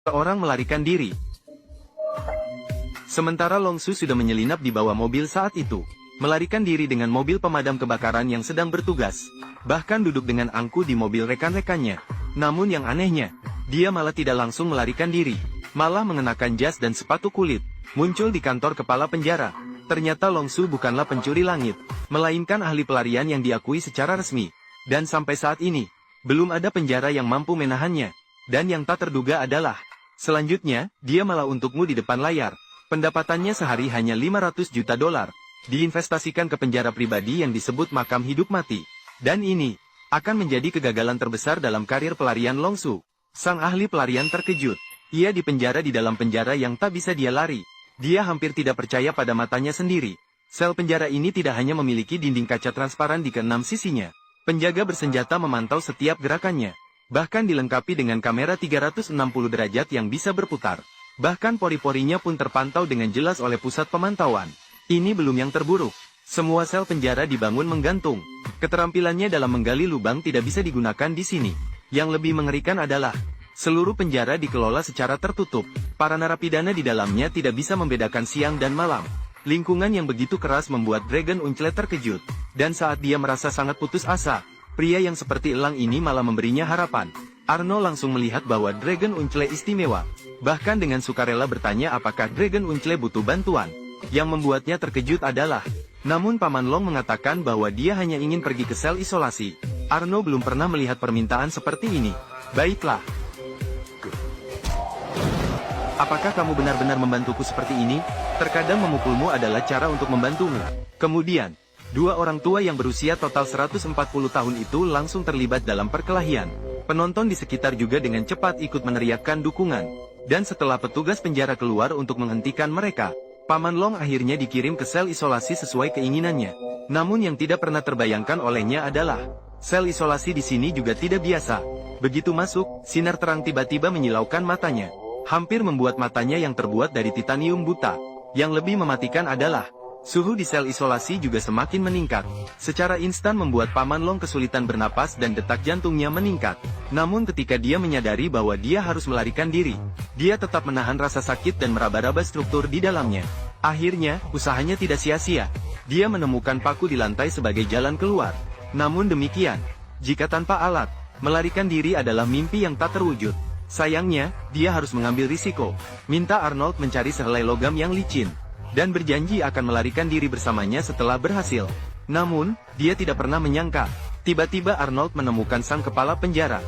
Seorang melarikan diri. Sementara Long Su sudah menyelinap di bawah mobil saat itu, melarikan diri dengan mobil pemadam kebakaran yang sedang bertugas, bahkan duduk dengan angku di mobil rekan-rekannya. Namun yang anehnya, dia malah tidak langsung melarikan diri, malah mengenakan jas dan sepatu kulit, muncul di kantor kepala penjara. Ternyata Long Su bukanlah pencuri langit, melainkan ahli pelarian yang diakui secara resmi, dan sampai saat ini, belum ada penjara yang mampu menahannya. Dan yang tak terduga adalah, selanjutnya, dia malah untukmu di depan layar. Pendapatannya sehari hanya 500 juta dolar, diinvestasikan ke penjara pribadi yang disebut makam hidup mati. Dan ini, akan menjadi kegagalan terbesar dalam karir pelarian Long Su. Sang ahli pelarian terkejut. Ia dipenjara di dalam penjara yang tak bisa dia lari. Dia hampir tidak percaya pada matanya sendiri. Sel penjara ini tidak hanya memiliki dinding kaca transparan di keenam sisinya. Penjaga bersenjata memantau setiap gerakannya. Bahkan dilengkapi dengan kamera 360 derajat yang bisa berputar. Bahkan pori-porinya pun terpantau dengan jelas oleh pusat pemantauan. Ini belum yang terburuk. Semua sel penjara dibangun menggantung. Keterampilannya dalam menggali lubang tidak bisa digunakan di sini. Yang lebih mengerikan adalah, seluruh penjara dikelola secara tertutup. Para narapidana di dalamnya tidak bisa membedakan siang dan malam. Lingkungan yang begitu keras membuat Dragon Uncle terkejut. Dan saat dia merasa sangat putus asa, pria yang seperti elang ini malah memberinya harapan. Arno langsung melihat bahwa Dragon Uncle istimewa. Bahkan dengan sukarela bertanya apakah Dragon Uncle butuh bantuan. Yang membuatnya terkejut adalah, namun Paman Long mengatakan bahwa dia hanya ingin pergi ke sel isolasi. Arno belum pernah melihat permintaan seperti ini. Baiklah. Apakah kamu benar-benar membantuku seperti ini? Terkadang memukulmu adalah cara untuk membantumu. Kemudian, dua orang tua yang berusia total 140 tahun itu langsung terlibat dalam perkelahian. Penonton di sekitar juga dengan cepat ikut meneriakkan dukungan. Dan setelah petugas penjara keluar untuk menghentikan mereka, Paman Long akhirnya dikirim ke sel isolasi sesuai keinginannya. Namun yang tidak pernah terbayangkan olehnya adalah, sel isolasi di sini juga tidak biasa. Begitu masuk, sinar terang tiba-tiba menyilaukan matanya. Hampir membuat matanya yang terbuat dari titanium buta. Yang lebih mematikan adalah, suhu di sel isolasi juga semakin meningkat. Secara instan membuat Paman Long kesulitan bernapas dan detak jantungnya meningkat. Namun ketika dia menyadari bahwa dia harus melarikan diri, dia tetap menahan rasa sakit dan meraba-raba struktur di dalamnya. Akhirnya, usahanya tidak sia-sia. Dia menemukan paku di lantai sebagai jalan keluar. Namun demikian, jika tanpa alat, melarikan diri adalah mimpi yang tak terwujud. Sayangnya, dia harus mengambil risiko. Minta Arnold mencari sehelai logam yang licin. Dan berjanji akan melarikan diri bersamanya setelah berhasil. Namun, dia tidak pernah menyangka. Tiba-tiba Arnold menemukan sang kepala penjara.